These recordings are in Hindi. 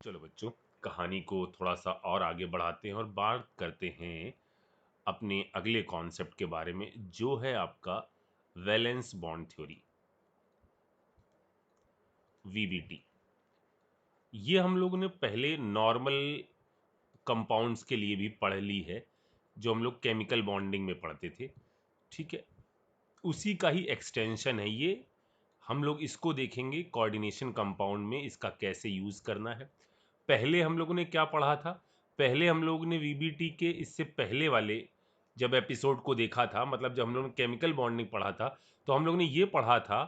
चलो बच्चों, कहानी को थोड़ा सा और आगे बढ़ाते हैं और बात करते हैं अपने अगले कॉन्सेप्ट के बारे में, जो है आपका वैलेंस बॉन्ड थ्योरी, वीबीटी। ये हम लोगों ने पहले नॉर्मल कंपाउंड्स के लिए भी पढ़ ली है, जो हम लोग केमिकल बॉन्डिंग में पढ़ते थे। ठीक है, उसी का ही एक्सटेंशन है ये। हम लोग इसको देखेंगे कोऑर्डिनेशन कंपाउंड में, इसका कैसे यूज़ करना है। पहले हम लोगों ने क्या पढ़ा था? पहले हम लोगों ने वीबीटी के इससे पहले वाले जब एपिसोड को देखा था, मतलब जब हम लोगों ने केमिकल बॉन्डिंग पढ़ा था, तो हम लोगों ने ये पढ़ा था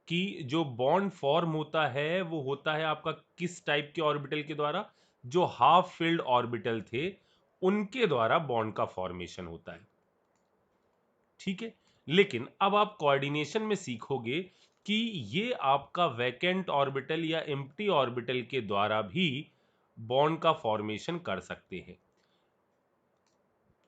कि जो बॉन्ड फॉर्म होता है वो होता है आपका किस टाइप के ऑर्बिटल के द्वारा? जो हाफ फिल्ड ऑर्बिटल थे उनके द्वारा बॉन्ड का फॉर्मेशन होता है। ठीक है, लेकिन अब आप कोऑर्डिनेशन में सीखोगे कि ये आपका वैकेंट ऑर्बिटल या एम्प्टी ऑर्बिटल के द्वारा भी बॉन्ड का फॉर्मेशन कर सकते हैं।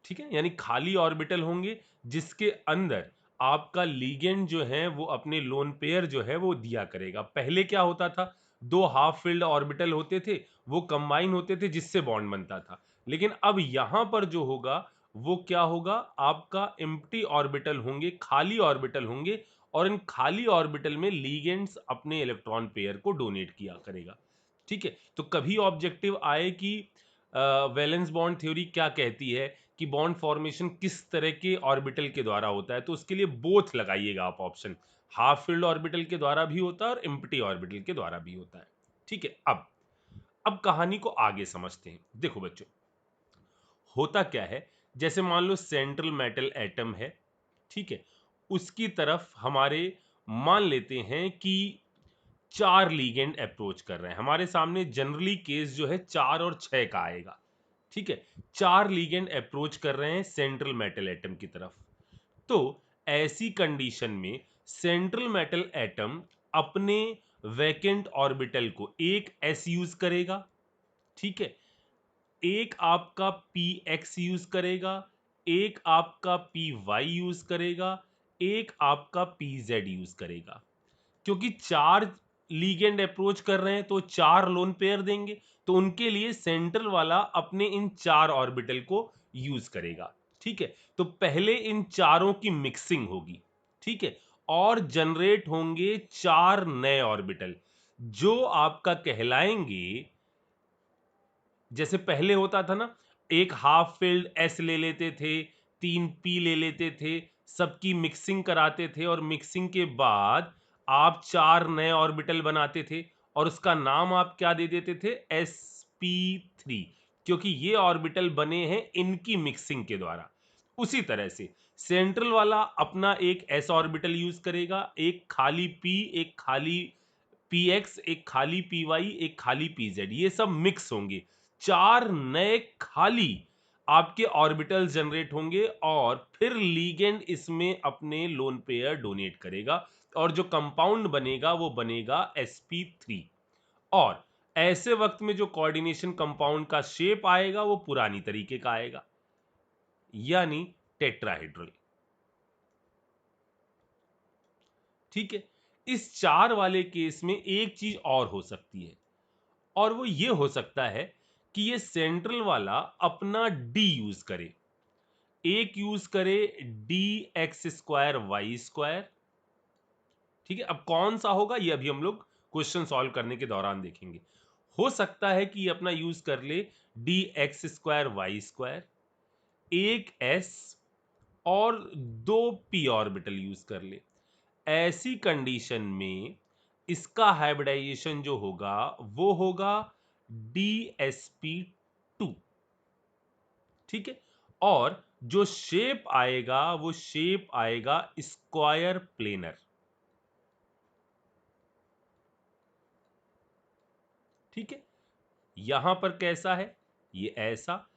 ठीक है, यानी खाली ऑर्बिटल होंगे जिसके अंदर आपका लीगेंड जो है वो अपने लोन पेयर जो है वो दिया करेगा। पहले क्या होता था? दो हाफ फिल्ड ऑर्बिटल होते थे, वो कंबाइन होते थे जिससे बॉन्ड बनता था। लेकिन अब यहां पर जो होगा वो क्या होगा? आपका एम्प्टी ऑर्बिटल होंगे, खाली ऑर्बिटल होंगे, और इन खाली ऑर्बिटल में लीगेंड्स अपने इलेक्ट्रॉन पेयर को डोनेट किया करेगा। ठीक है, तो कभी ऑब्जेक्टिव आए कि वैलेंस बॉन्ड थ्योरी क्या कहती है कि बॉन्ड फॉर्मेशन किस तरह के ऑर्बिटल के द्वारा होता है, तो उसके लिए बोथ लगाइएगा आप ऑप्शन। हाफ फील्ड ऑर्बिटल के द्वारा भी होता है और एम्प्टी ऑर्बिटल के द्वारा भी होता है। ठीक है, अब कहानी को आगे समझते हैं। देखो बच्चों, होता क्या है, जैसे मान लो सेंट्रल मेटल एटम है। ठीक है, उसकी तरफ हमारे मान लेते हैं कि चार लीगेंड अप्रोच कर रहे हैं हमारे सामने। जनरली केस जो है 4 और 6 का आएगा। ठीक है, चार लीगेंड अप्रोच कर रहे हैं सेंट्रल मेटल एटम की तरफ। तो ऐसी कंडीशन में सेंट्रल मेटल एटम अपने वैकेंट ऑर्बिटल को एक एस यूज करेगा। ठीक है, एक आपका पी एक्स यूज करेगा, एक आपका पी वाई यूज करेगा, एक आपका पी जेड यूज करेगा। क्योंकि चार लीगेंड अप्रोच कर रहे हैं तो चार लोन पेयर देंगे, तो उनके लिए सेंट्रल वाला अपने इन चार ऑर्बिटल को यूज करेगा। ठीक है, तो पहले इन चारों की मिक्सिंग होगी। ठीक है, और जनरेट होंगे चार नए ऑर्बिटल जो आपका कहलाएंगे, जैसे पहले होता था ना, एक हाफ फिल्ड एस ले लेते थे, तीन पी ले लेते थे, सबकी मिक्सिंग कराते थे, और मिक्सिंग के बाद आप चार नए ऑर्बिटल बनाते थे, और उसका नाम आप क्या दे देते थे? sp3, क्योंकि ये ऑर्बिटल बने हैं इनकी मिक्सिंग के द्वारा। उसी तरह से सेंट्रल वाला अपना एक एस ऑर्बिटल यूज करेगा, एक खाली पी, एक खाली पी एक्स, एक खाली पी वाई, एक खाली पी जेड, ये सब मिक्स होंगे। चार नए खाली आपके ऑर्बिटल जनरेट होंगे, और फिर लीगेंड इसमें अपने लोन पेयर डोनेट करेगा, और जो कंपाउंड बनेगा वो बनेगा sp3। और ऐसे वक्त में जो कोऑर्डिनेशन कंपाउंड का शेप आएगा वो पुरानी तरीके का आएगा, यानी टेट्राहेड्रल। ठीक है, इस चार वाले केस में एक चीज और हो सकती है, और वो ये हो सकता है कि ये सेंट्रल वाला अपना डी यूज करे, एक यूज करे D X square Y square. ठीक है, अब कौन सा होगा ये अभी हम लोग क्वेश्चन सॉल्व करने के दौरान देखेंगे। हो सकता है कि ये अपना यूज कर ले D X square Y square, एक एस, और दो पी ऑर्बिटल यूज कर ले। ऐसी कंडीशन में इसका हाइब्रिडाइजेशन जो होगा वो होगा DsP2। ठीक है, और जो शेप आएगा वो शेप आएगा स्क्वायर प्लेनर। ठीक है, यहां पर कैसा है? ये ऐसा,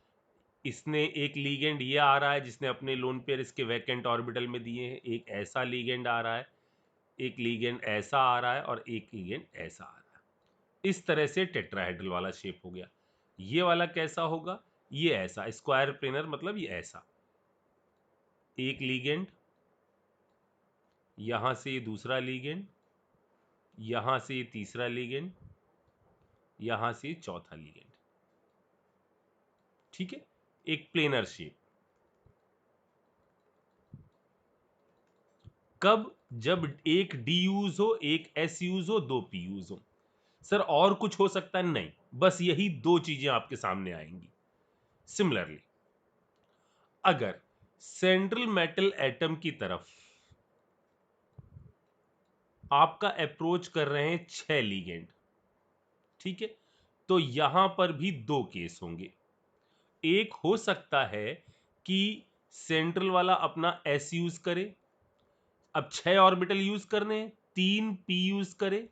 इसने एक लीगेंड ये आ रहा है जिसने अपने लोन पेयर इसके वैकेंट ऑर्बिटल में दिए हैं, एक ऐसा लीगेंड आ रहा है, एक लीगेंड ऐसा आ रहा है, और एक लीगेंड ऐसा आ रहा है। इस तरह से टेट्राहेड्रल वाला शेप हो गया। ये वाला कैसा होगा? ये ऐसा स्क्वायर प्लेनर, मतलब ये ऐसा, एक लीगेंड, यहां से ये दूसरा लीगेंड, यहां से ये तीसरा लीगेंड, यहां से चौथा लिगेंड। ठीक है, एक प्लेनर शेप। कब? जब एक डी यूज हो, एक एस यूज हो, दो पी यूज हो। सर और कुछ हो सकता है? नहीं, बस यही दो चीजें आपके सामने आएंगी। सिमिलरली अगर सेंट्रल मेटल एटम की तरफ आपका अप्रोच कर रहे हैं 6 लिगेंड, ठीक है, तो यहां पर भी दो केस होंगे। एक हो सकता है कि सेंट्रल वाला अपना एस यूज करे, अब 6 ऑर्बिटल यूज करने हैं, 3 पी यूज करे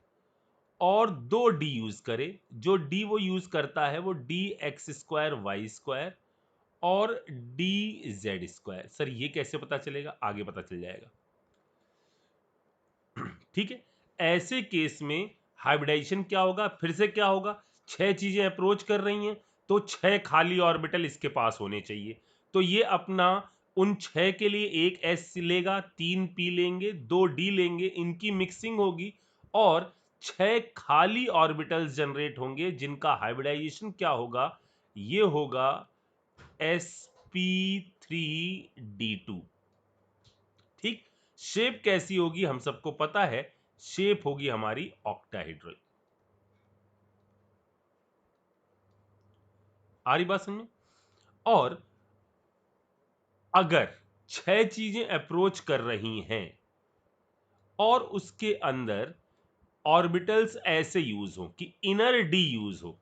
और 2 डी यूज करे। जो डी वो यूज करता है वो D X square Y square और डी जेड स्क्वायर। सर ये कैसे पता चलेगा? आगे पता चल जाएगा। ठीक है, ऐसे केस में हाइब्रिडाइजेशन क्या होगा? फिर से क्या होगा? 6 चीजें अप्रोच कर रही हैं तो 6 खाली ऑर्बिटल इसके पास होने चाहिए। तो ये अपना उन 6 के लिए एक एस लेगा, 3 पी लेंगे, 2 डी लेंगे, इनकी मिक्सिंग होगी और 6 खाली ऑर्बिटल्स जनरेट होंगे जिनका हाइब्रिडाइजेशन क्या होगा? ये होगा sp3d2। ठीक, शेप कैसी होगी हम सबको पता है, शेप होगी हमारी ऑक्टाहेड्रल। आ रही बात समझ में? और अगर 6 चीजें अप्रोच कर रही हैं और उसके अंदर ऑर्बिटल्स ऐसे यूज हो कि इनर डी यूज हो,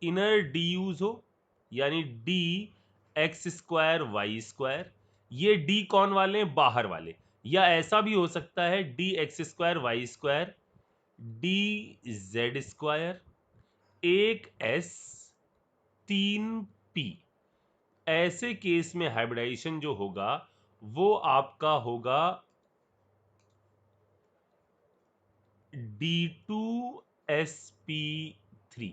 इनर डी यूज हो, यानी D X square Y square. ये डी कौन वाले? बाहर वाले। या ऐसा भी हो सकता है D X square Y square, D Z square, एक एस, 3 पी। ऐसे केस में हाइब्रिडाइजेशन जो होगा वो आपका होगा D2sp3।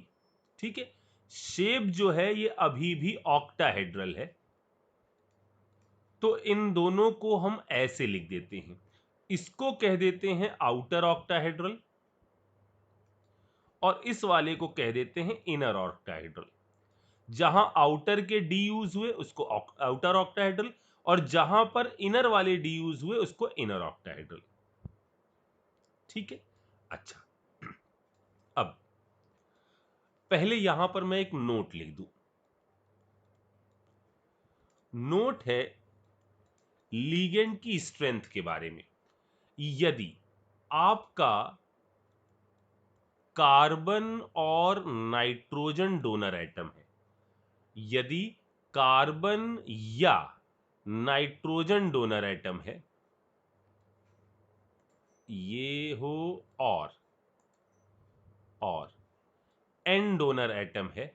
ठीक है, शेप जो है ये अभी भी ऑक्टाहेड्रल है, तो इन दोनों को हम ऐसे लिख देते हैं। इसको कह देते हैं आउटर ऑक्टाहेड्रल और इस वाले को कह देते हैं इनर ऑक्टाहेड्रल। जहां आउटर के डी यूज हुए उसको आउटर ऑक्टाहेड्रल और जहां पर इनर वाले डी यूज हुए उसको इनर ऑक्टाहेड्रल। ठीक है, अच्छा, अब पहले यहां पर मैं एक नोट लिख दूं। नोट है लीगेंड की स्ट्रेंथ के बारे में। यदि आपका कार्बन और नाइट्रोजन डोनर एटम है, यदि कार्बन या नाइट्रोजन डोनर एटम है, ये हो और एन डोनर एटम है,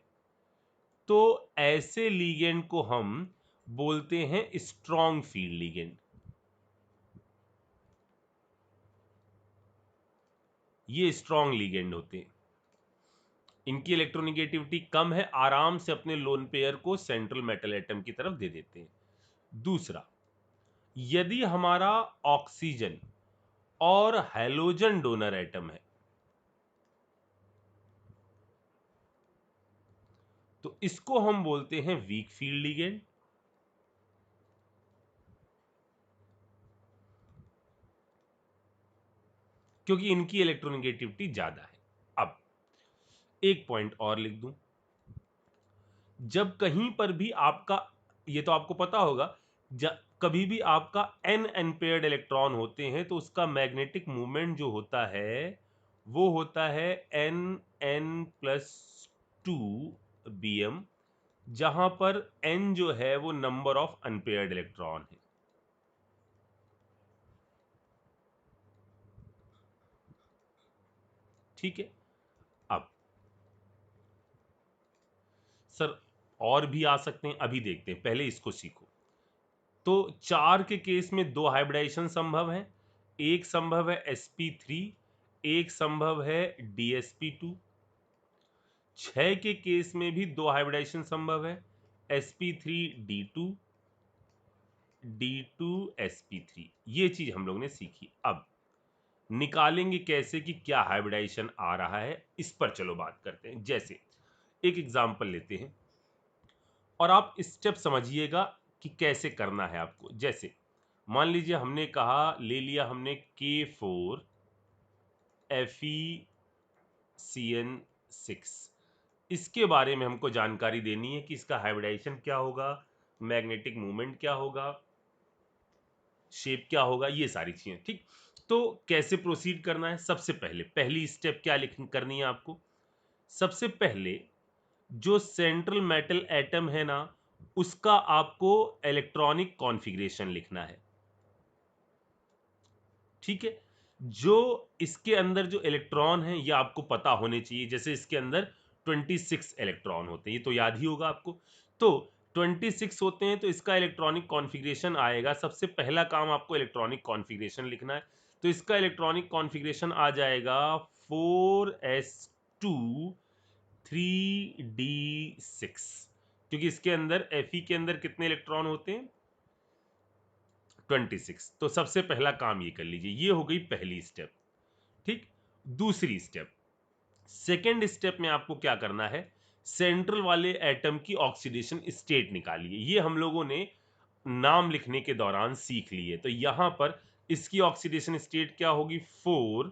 तो ऐसे लीगेंड को हम बोलते हैं स्ट्रॉन्ग फील्ड लीगेंड। ये स्ट्रॉन्ग लीगेंड होते हैं, इनकी इलेक्ट्रोनेगेटिविटी कम है, आराम से अपने लोन पेयर को सेंट्रल मेटल एटम की तरफ दे देते हैं। दूसरा, यदि हमारा ऑक्सीजन और हैलोजन डोनर एटम है, तो इसको हम बोलते हैं वीक फील्ड लिगेंड। क्योंकि इनकी इलेक्ट्रोनेगेटिविटी ज्यादा है। अब एक पॉइंट और लिख दूं, जब कहीं पर भी आपका, ये तो आपको पता होगा, कभी भी आपका एन अनपेयर्ड इलेक्ट्रॉन होते हैं तो उसका मैग्नेटिक मूवमेंट जो होता है वो होता है N N plus 2 B M, जहां पर एन जो है वो नंबर ऑफ अनपेयर्ड इलेक्ट्रॉन है। ठीक है, अब सर और भी आ सकते हैं, अभी देखते हैं, पहले इसको सीखो। तो 4 के केस में 2 हाइब्रिडाइजेशन संभव है। एक संभव है sp3, एक संभव है dsp2। 6 के केस में भी 2 हाइब्रिडाइजेशन संभव है, sp3d2, d2sp3। ये चीज हम लोग ने सीखी। अब निकालेंगे कैसे कि क्या हाइब्रिडाइजेशन आ रहा है, इस पर चलो बात करते हैं। जैसे एक एग्जांपल लेते हैं और आप स्टेप समझिएगा कि कैसे करना है आपको। जैसे मान लीजिए हमने कहा, ले लिया हमने K4 FeCN6, इसके बारे में हमको जानकारी देनी है कि इसका हाइब्रिडाइजेशन क्या होगा, मैग्नेटिक मूवमेंट क्या होगा, शेप क्या होगा, ये सारी चीजें। ठीक, तो कैसे प्रोसीड करना है? सबसे पहले पहली स्टेप क्या लिख करनी है आपको? सबसे पहले जो सेंट्रल मेटल एटम है ना, उसका आपको इलेक्ट्रॉनिक कॉन्फ़िगरेशन लिखना है। ठीक है, जो इसके अंदर जो इलेक्ट्रॉन है ये आपको पता होने चाहिए। जैसे इसके अंदर 26 इलेक्ट्रॉन होते हैं, ये तो याद ही होगा आपको। तो 26 होते हैं, तो इसका इलेक्ट्रॉनिक कॉन्फ़िगरेशन आएगा। सबसे पहला काम आपको इलेक्ट्रॉनिक कॉन्फ़िगरेशन लिखना है। तो इसका इलेक्ट्रॉनिक कॉन्फ़िगरेशन आ जाएगा 4s2 3d6, क्योंकि इसके अंदर Fe के अंदर कितने इलेक्ट्रॉन होते हैं? 26। तो सबसे पहला काम ये कर लीजिए, ये हो गई पहली स्टेप। ठीक, दूसरी स्टेप, सेकेंड स्टेप में आपको क्या करना है? सेंट्रल वाले एटम की ऑक्सीडेशन स्टेट निकालिए। ये हम लोगों ने नाम लिखने के दौरान सीख लिए। तो यहां पर इसकी ऑक्सीडेशन स्टेट क्या होगी? 4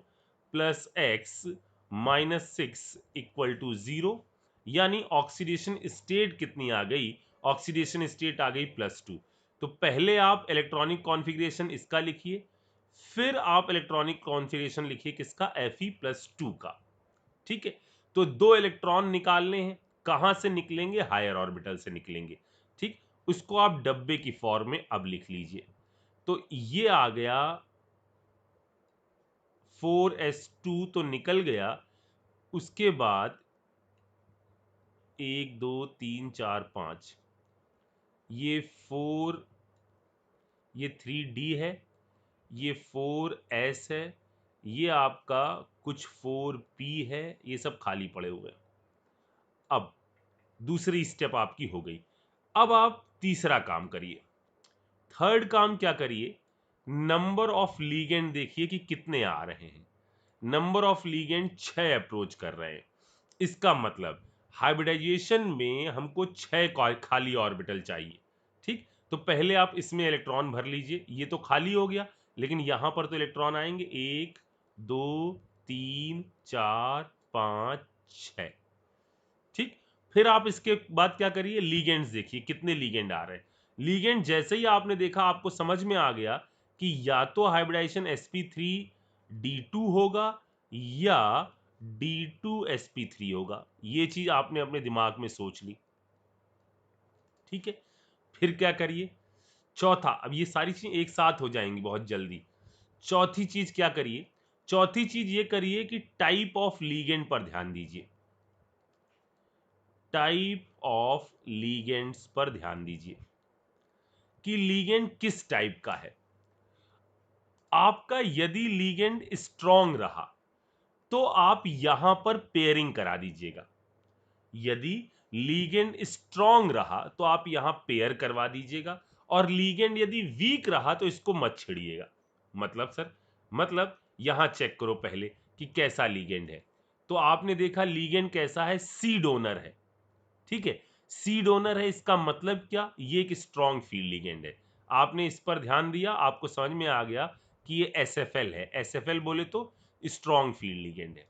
plus X minus 6 equal to 0, यानी ऑक्सीडेशन स्टेट कितनी आ गई? ऑक्सीडेशन स्टेट आ गई +2। तो पहले आप इलेक्ट्रॉनिक कॉन्फ़िगरेशन इसका लिखिए, फिर आप इलेक्ट्रॉनिक कॉन्फ़िगरेशन लिखिए किसका? Fe+2 का। ठीक है, तो दो इलेक्ट्रॉन निकालने हैं। कहां से निकलेंगे? हायर ऑर्बिटल से निकलेंगे। ठीक, उसको आप डब्बे की फॉर्म में अब लिख लीजिए। तो ये आ गया 4s2 तो निकल गया। उसके बाद 1 2 3 4 5, ये 4, ये 3d है, ये 4s है, ये आपका कुछ 4p है, ये सब खाली पड़े हुए हैं। अब दूसरी स्टेप आपकी हो गई। अब आप तीसरा काम करिए। थर्ड काम क्या करिए? नंबर ऑफ लीगेंड देखिए कि कितने आ रहे हैं। नंबर ऑफ लीगेंड 6 अप्रोच कर रहे हैं। इसका मतलब हाइब्रिडाइजेशन में हमको 6 खाली ऑर्बिटल चाहिए। ठीक, तो पहले आप इसमें इलेक्ट्रॉन भर लीजिए। ये तो खाली हो गया, लेकिन यहां पर तो इलेक्ट्रॉन आएंगे। 1 2 3 4 5 6। ठीक, फिर आप इसके बाद क्या करिए? लीगेंड्स देखिए कितने लीगेंड आ रहे हैं। लीगेंड जैसे ही आपने देखा, आपको समझ में आ गया कि या तो हाइब्रिडाइजेशन sp3d2 होगा या d2sp3 होगा। ये चीज आपने अपने दिमाग में सोच ली। ठीक है, फिर क्या करिए? चौथा, अब ये सारी चीजें एक साथ हो जाएंगी बहुत जल्दी। चौथी चीज क्या करिए? चौथी चीज ये करिए कि टाइप ऑफ लीगेंड पर ध्यान दीजिए। टाइप ऑफ लीगेंड्स पर ध्यान दीजिए कि लीगेंड किस टाइप का है। आपका यदि लीगेंड स्ट्रांग रहा तो आप यहां पर पेयरिंग करा दीजिएगा। यदि लीगेंड स्ट्रांग रहा तो आप यहां पेयर करवा दीजिएगा, और लीगेंड यदि वीक रहा तो इसको मत छेड़िएगा। मतलब सर, मतलब यहां चेक करो पहले कि कैसा लीगेंड है। तो आपने देखा लीगेंड कैसा है? सी डोनर है। ठीक है, सी डोनर है, इसका मतलब क्या? ये एक स्ट्रॉन्ग फील्ड लिगेंड है। आपने इस पर ध्यान दिया, आपको समझ में आ गया कि ये SFL है। SFL बोले तो स्ट्रॉन्ग फील्ड लिगेंड है।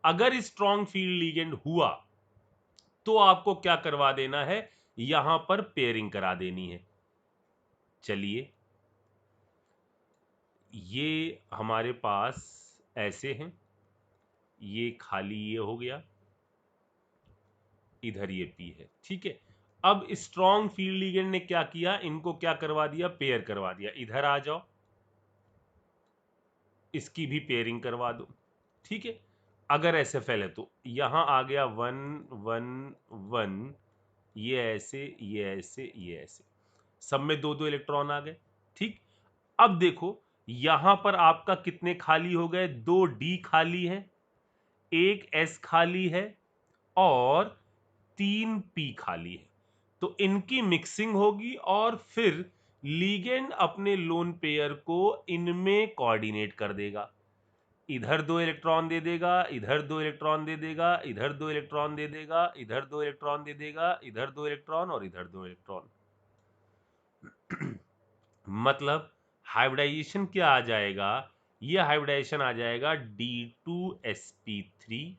अगर स्ट्रॉन्ग फील्ड लिगेंड हुआ तो आपको क्या करवा देना है? यहां पर पेयरिंग करा देनी है। चलिए, ये हमारे पास ऐसे हैं, ये खाली ये हो गया, इधर ये पी है। ठीक है, अब स्ट्रॉन्ग फील्ड लिगेंड ने क्या किया? इनको क्या करवा दिया? पेयर करवा दिया। इधर आ जाओ, इसकी भी पेयरिंग करवा दो। ठीक है, अगर SFL है तो यहां आ गया 1 1 1, ये ऐसे ये ऐसे ये ऐसे, सब में दो दो इलेक्ट्रॉन आ गए। ठीक, अब देखो यहां पर आपका कितने खाली हो गए? 2d खाली है, 1s खाली है, और 3p खाली है। तो इनकी मिक्सिंग होगी और फिर लीगेंड अपने लोन पेयर को इनमें कोऑर्डिनेट कर देगा। इधर 2 इलेक्ट्रॉन दे देगा, इधर 2 इलेक्ट्रॉन दे देगा, इधर 2 इलेक्ट्रॉन दे देगा, इधर 2 इलेक्ट्रॉन दे देगा, इधर 2 इलेक्ट्रॉन और इधर 2 इलेक्ट्रॉन। मतलब हाइब्रिडाइजेशन क्या आ जाएगा? ये हाइब्रिडाइजेशन आ जाएगा D2sp3,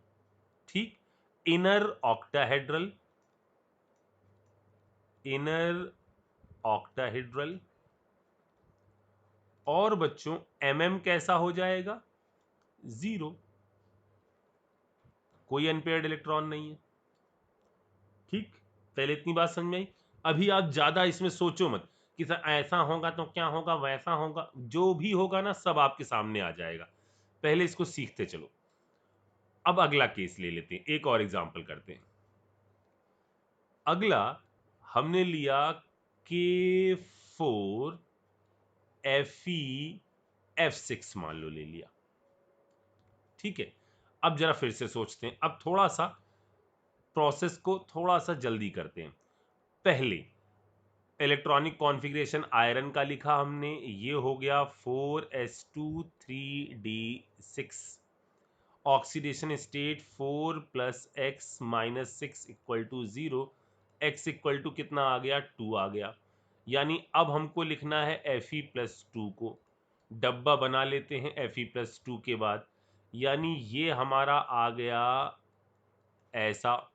ठीक, इनर ऑक्टाहेड्रल, इनर ऑक्टाहेड्रल। और बच्चों mm कैसा हो जाएगा? 0, कोई अनपेयर्ड इलेक्ट्रॉन नहीं है। ठीक, पहले इतनी बात समझ में आई। अभी आप ज्यादा इसमें सोचो मत कि सर ऐसा होगा तो क्या होगा, वैसा होगा, जो भी होगा ना सब आपके सामने आ जाएगा। पहले इसको सीखते चलो। अब अगला केस ले लेते हैं, एक और एग्जांपल करते हैं। अगला हमने लिया K4 FeF6 मान लो ले लिया। ठीक है, अब जरा फिर से सोचते हैं, अब थोड़ा सा प्रोसेस को थोड़ा सा जल्दी करते हैं। पहले इलेक्ट्रॉनिक कॉन्फ़िगरेशन आयरन का लिखा हमने, ये हो गया 4s2 3d6। Oxidation state 4 + x - 6 = 0। x equal to कितना आ गया? 2 आ गया। यानी अब हमको लिखना है Fe+2 को। डब्बा बना लेते हैं Fe+2 के बाद। यानी ये हमारा आ गया ऐसा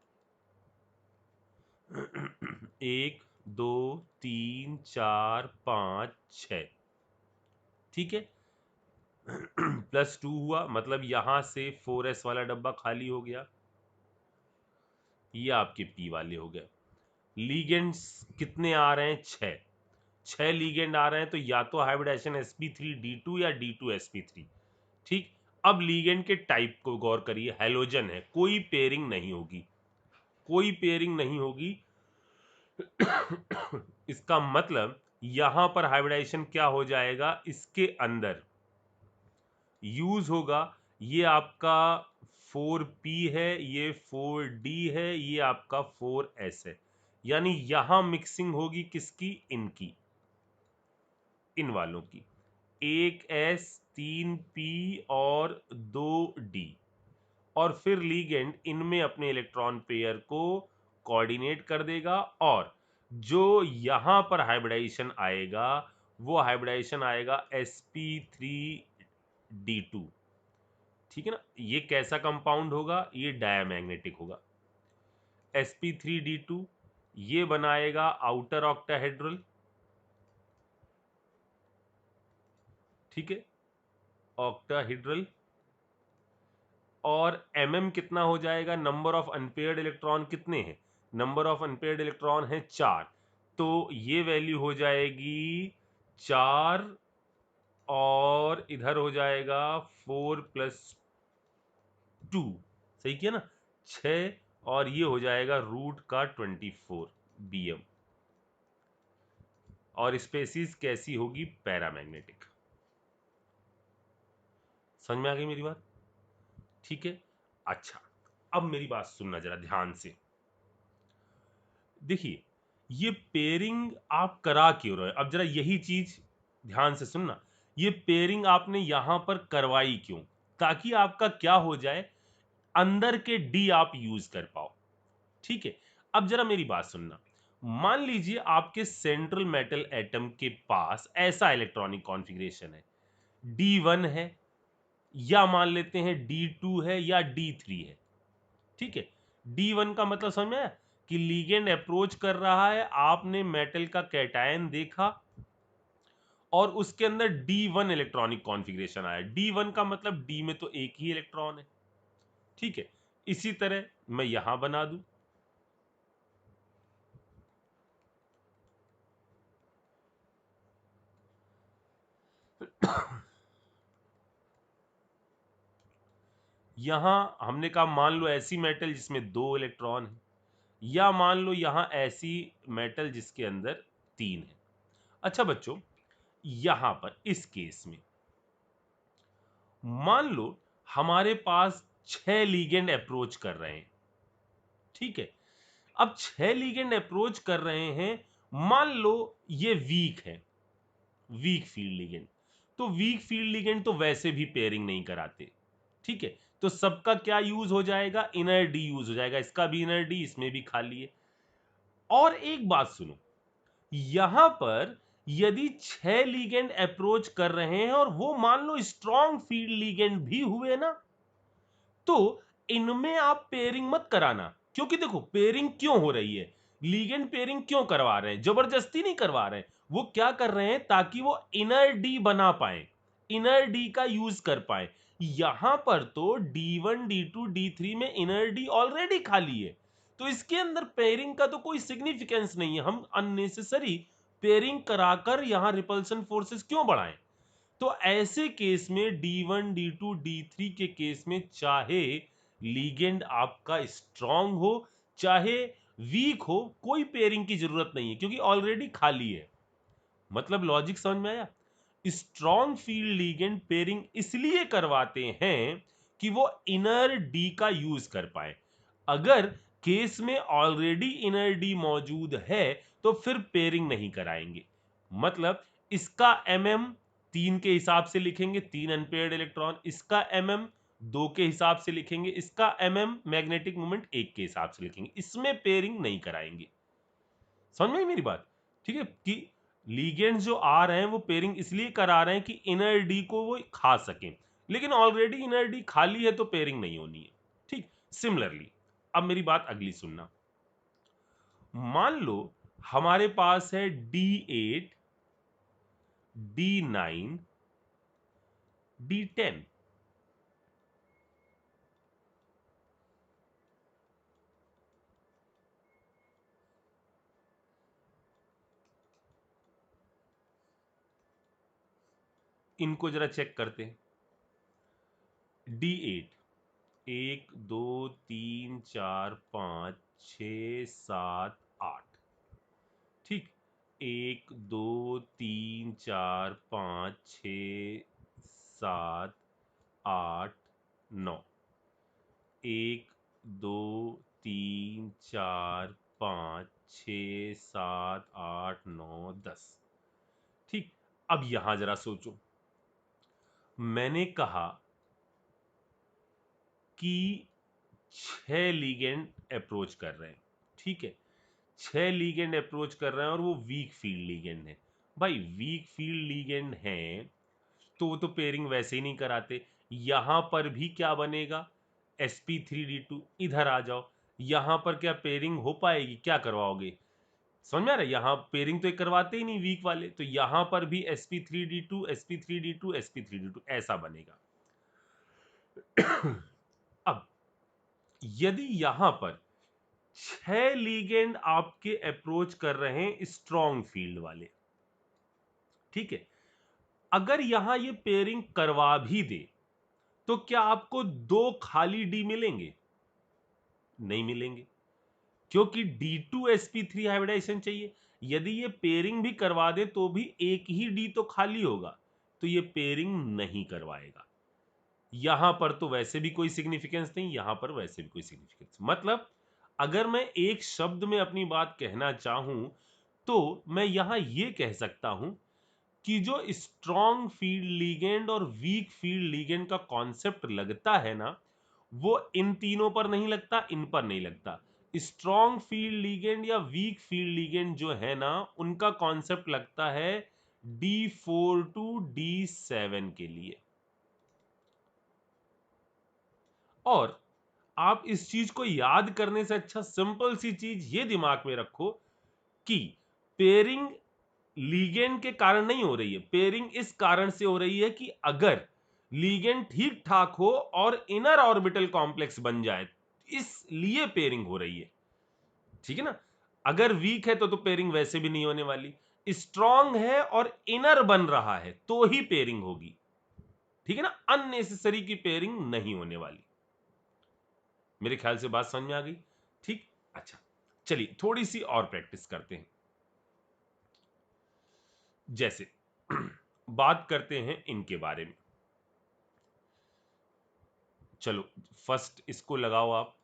1 2 3 4 5 6। ठीक है, +2 हुआ, मतलब यहां से 4s वाला डब्बा खाली हो गया। ये आपके P वाले हो गए। लीगेंड्स कितने आ रहे हैं? 6 लीगेंड आ रहे हैं, तो या तो हाइब्रिडाइजेशन sp3d2 या d2sp3। ठीक, अब लीगेंड के टाइप को गौर करिए, हेलोजन है, कोई पेयरिंग नहीं होगी, कोई पेयरिंग नहीं होगी। इसका मतलब यहां पर हाइब्रिडाइजेशन क्या हो जाएगा? इसके अंदर यूज होगा, ये आपका 4p है, ये 4d है, ये आपका 4s है। यानी यहां मिक्सिंग होगी किसकी? इनकी, इन वालों की। 1s 3p और 2d। और फिर लीगेंड इनमें अपने इलेक्ट्रॉन पेयर को कोऑर्डिनेट कर देगा, और जो यहां पर हाइब्रिडाइजेशन आएगा वो हाइब्रिडाइजेशन आएगा sp3d2। ठीक है ना, ये कैसा कंपाउंड होगा? ये डायमैग्नेटिक होगा। sp3d2 ये बनाएगा आउटर ऑक्टाहेड्रल। ठीक है, ऑक्टाहेड्रल। और mm कितना हो जाएगा? नंबर ऑफ अनपेयर्ड इलेक्ट्रॉन कितने हैं? नंबर ऑफ अनपेयर्ड इलेक्ट्रॉन है 4, तो ये वैल्यू हो जाएगी 4, और इधर हो जाएगा 4 + 2। सही किया ना? 6, और ये हो जाएगा रूट का 24 bm। और स्पेसीज कैसी होगी? पैरामैग्नेटिक। समझ में आ गई मेरी बात? ठीक है, अच्छा, अब मेरी बात सुनना जरा ध्यान से। देखिए, ये पेयरिंग आप करा क्यों रहे हो? अब जरा यही चीज ध्यान से सुनना। ये पेयरिंग आपने यहां पर करवाई क्यों? ताकि आपका क्या हो जाए, अंदर के डी आप यूज कर पाओ। ठीक है, अब जरा मेरी बात सुनना। मान लीजिए आपके सेंट्रल मेटल एटम के पास ऐसा इलेक्ट्रॉनिक कॉन्फ़िगरेशन है, D1 है, या मान लेते हैं D2 है, या D3 है। ठीक है, D1 का मतलब समझ में आया कि लीगेंड अप्रोच कर रहा है, आपने मेटल का कैटायन देखा और उसके अंदर D1 इलेक्ट्रॉनिक कॉन्फ़िगरेशन आया। D1 का मतलब D में तो एक ही इलेक्ट्रॉन है। ठीक है, इसी तरह मैं यहां बना दूं, यहां हमने कहा मान लो ऐसी मेटल जिसमें 2 इलेक्ट्रॉन है, या मान लो यहां ऐसी मेटल जिसके अंदर 3 है। अच्छा बच्चों, यहां पर इस केस में मान लो हमारे पास 6 लीगेंड अप्रोच कर रहे हैं। ठीक है, अब 6 लीगेंड अप्रोच कर रहे हैं, मान लो ये वीक है, वीक फील्ड लीगेंड। तो वीक फील्ड लीगेंड तो वैसे भी पेयरिंग नहीं कराते, ठीक है, तो सबका क्या यूज हो जाएगा, इनर डी यूज हो जाएगा, इसका भी इनर डी, इसमें भी खाली है। और एक बात सुनो, यहां पर यदि 6 लीगेंड अप्रोच कर रहे हैं और वो मान लो स्ट्रॉन्ग फील्ड लीगेंड भी हुए ना, तो इनमें आप पेयरिंग मत कराना। क्योंकि देखो पेयरिंग क्यों हो रही है, लीगेंड पेयरिंग क्यों करवा रहे हैं, जबरदस्ती नहीं करवा रहे हैं, वो क्या कर रहे हैं ताकि वो इनर डी बना पाए, इनर डी का यूज कर पाए। यहां पर तो D1 D2 D3 में इनर डी ऑलरेडी खाली है, तो इसके अंदर पेयरिंग का तो कोई सिग्निफिकेंस नहीं है। हम अननेसेसरी पेयरिंग कराकर यहां रिपल्सन फोर्सेस क्यों बढ़ाएं। तो ऐसे केस में D1 D2 D3 के केस में चाहे लीगेंड आपका स्ट्रांग हो चाहे वीक हो, कोई पेयरिंग की जरूरत नहीं है क्योंकि ऑलरेडी खाली है। मतलब लॉजिक समझ में आया। स्ट्रॉन्ग फील्ड लीगेंड पेयरिंग इसलिए करवाते हैं कि वो इनर डी का यूज कर पाए। अगर केस में ऑलरेडी इनर डी मौजूद है तो फिर पेयरिंग नहीं कराएंगे। मतलब इसका तीन के हिसाब से लिखेंगे, तीन अनपेयर्ड इलेक्ट्रॉन, इसका दो के हिसाब से लिखेंगे, इसका मैग्नेटिक मोमेंट एक के हिसाब से लिखेंगे, इसमें पेयरिंग नहीं कराएंगे। समझ में आई मेरी बात। ठीक है, कि लीगेंड्स जो आ रहे हैं वो पेयरिंग इसलिए करा रहे हैं कि इनर डी को वो खा सकें, लेकिन ऑलरेडी इनर डी खाली है तो पेयरिंग नहीं होनी है। ठीक, सिमिलरली अब मेरी बात अगली सुनना। मान लो हमारे पास है D8 D9 D10। इनको जरा चेक करते हैं। D8 एक दो तीन चार पाँच छ सात आठ। ठीक, एक दो तीन चार पाँच छ सात आठ नौ। एक दो तीन चार पाँच छ सात आठ नौ 10। ठीक, अब यहां जरा सोचो, मैंने कहा कि 6 लीगेंड अप्रोच कर रहे हैं। ठीक है, 6 लीगेंड अप्रोच कर रहे हैं और वो वीक फील्ड लीगेंड है। भाई वीक फील्ड लीगेंड हैं तो वो तो पेयरिंग वैसे ही नहीं कराते। यहां पर भी क्या बनेगा, sp3d2। इधर आ जाओ, यहां पर क्या पेयरिंग हो पाएगी, क्या करवाओगे, समझ में आ रहा है। यहां पेयरिंग तो करवाते ही नहीं वीक वाले, तो यहां पर भी sp3d2 sp3d2 sp3d2 ऐसा बनेगा। अब यदि यहां पर 6 लीगेंड आपके अप्रोच कर रहे हैं स्ट्रॉन्ग फील्ड वाले, ठीक है, अगर यहां ये पेयरिंग करवा भी दे तो क्या आपको दो खाली डी मिलेंगे, नहीं मिलेंगे, क्योंकि D2sp3 हाइब्रिडाइजेशन चाहिए। यदि ये पेयरिंग भी करवा दे तो भी एक ही डी तो खाली होगा, तो ये पेयरिंग नहीं करवाएगा। यहां पर तो वैसे भी कोई सिग्निफिकेंस नहीं, यहां पर वैसे भी कोई सिग्निफिकेंस। मतलब अगर मैं एक शब्द में अपनी बात कहना चाहूं तो मैं यहां यह कह सकता हूं कि जो स्ट्रॉन्ग फील्ड लीगेंड और वीक फील्ड लीगेंड का कॉन्सेप्ट लगता है ना, वो इन तीनों पर नहीं लगता, इन पर नहीं लगता। स्ट्रॉन्ग फील्ड लीगेंड या वीक फील्ड लीगेंड जो है ना, उनका कॉन्सेप्ट लगता है D4 टू D7 के लिए। और आप इस चीज को याद करने से अच्छा सिंपल सी चीज ये दिमाग में रखो कि पेयरिंग लीगेंड के कारण नहीं हो रही है, पेयरिंग इस कारण से हो रही है कि अगर लीगेंड ठीक ठाक हो और इनर ऑर्बिटल कॉम्प्लेक्स बन जाए, इसलिए पेयरिंग हो रही है। ठीक है ना, अगर वीक है तो पेयरिंग वैसे भी नहीं होने वाली। स्ट्रॉन्ग है और इनर बन रहा है तो ही पेयरिंग होगी। ठीक है ना, अननेसेसरी की पेयरिंग नहीं होने वाली। मेरे ख्याल से बात समझ में आ गई। ठीक, अच्छा, चलिए थोड़ी सी और प्रैक्टिस करते हैं। जैसे बात करते हैं इनके बारे में। चलो फर्स्ट इसको लगाओ आप,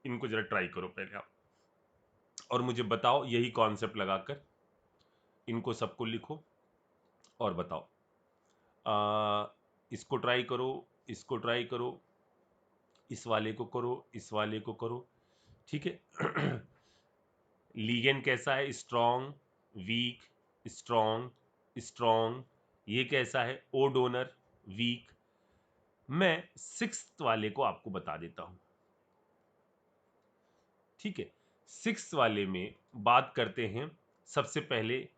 इनको जरा ट्राई करो पहले आप, और मुझे बताओ यही कॉन्सेप्ट लगाकर इनको सबको लिखो और बताओ। इसको ट्राई करो, इसको ट्राई करो, इस वाले को करो, इस वाले को करो, ठीक है। लीगेंड कैसा है? Strong, weak, strong, strong. ये कैसा है? O donor, weak. मैं सिक्स्थ वाले को आपको बता देता हूं, ठीक है। सिक्स्थ वाले में बात करते हैं सबसे पहले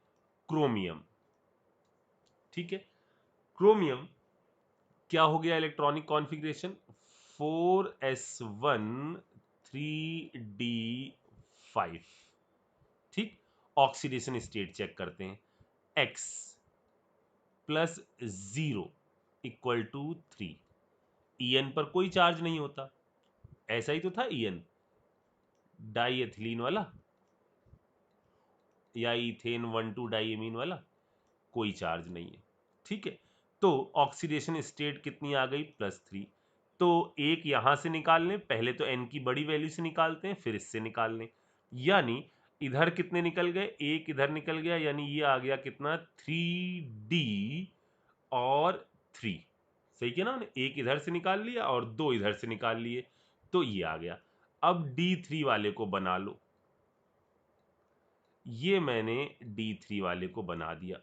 क्रोमियम, ठीक है। क्रोमियम क्या हो गया? इलेक्ट्रॉनिक कॉन्फ़िगरेशन 4s1 3d5, ठीक। ऑक्सीडेशन स्टेट चेक करते हैं, x plus 0 equal to 3। En पर कोई चार्ज नहीं होता, ऐसा ही तो था En, डाई एथिलीन वाला या इथेन 1,2 डाईएमीन वाला, कोई चार्ज नहीं है, ठीक है। तो ऑक्सीडेशन स्टेट कितनी आ गई? +3। तो एक यहां से निकाल लें, पहले तो n की बड़ी वैल्यू से निकालते हैं, फिर इससे निकाल लें। यानी इधर कितने निकल गए? एक इधर निकल गया, यानी ये आ गया कितना? 3d और 3। सही किया ना? एक इधर से निकाल लिया और दो इधर से निकाल लिए, तो ये आ गया। अब D3 वाले को बना लो, ये मैंने D3 वाले को बना दिया।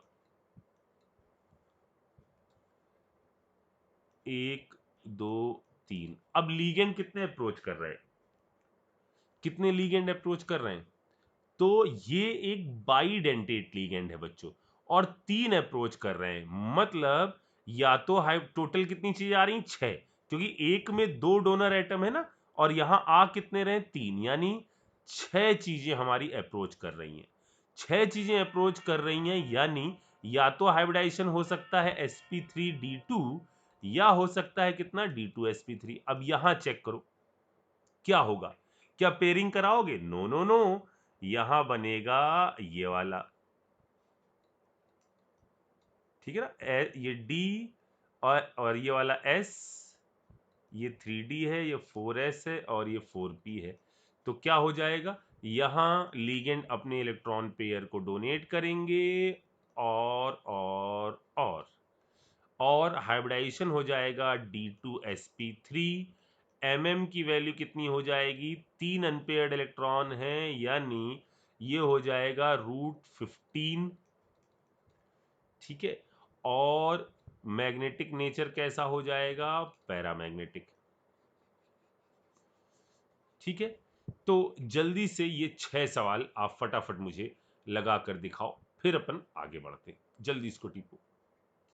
1 2 3। अब लीगेंड कितने अप्रोच कर रहे हैं? कितने लीगेंड अप्रोच कर रहे हैं? तो ये एक बाइडेंटेट लीगेंड है बच्चों, और 3 अप्रोच कर रहे हैं। मतलब या तो टोटल कितनी चीजें आ रही? 6, क्योंकि एक में 2 डोनर एटम है ना, और यहां आ कितने रहे? 3, यानी 6 चीजें हमारी अप्रोच कर रही हैं। 6 चीजें अप्रोच कर रही हैं, यानी या तो हाइब्रिडाइजेशन हो सकता है sp3d2, या हो सकता है कितना? d2sp3। अब यहां चेक करो क्या होगा। क्या पेयरिंग कराओगे? नो नो नो, यहां बनेगा ये वाला, ठीक है ना। ये D और ये वाला S, ये 3D है, ये 4s है, और ये 4p है। तो क्या हो जाएगा? यहां लीगेंड अपने इलेक्ट्रॉन पेयर को डोनेट करेंगे, और हाइब्रिडाइजेशन हो जाएगा D2sp3। की वैल्यू कितनी हो जाएगी? 3 अनपेयर्ड इलेक्ट्रॉन है, यानी ये हो जाएगा √15, ठीक है। और मैग्नेटिक नेचर कैसा हो जाएगा? पैरामैग्नेटिक, ठीक है। तो जल्दी से ये 6 सवाल आप फटाफट मुझे लगा कर दिखाओ, फिर अपन आगे बढ़ते हैं। जल्दी इसको टिपो।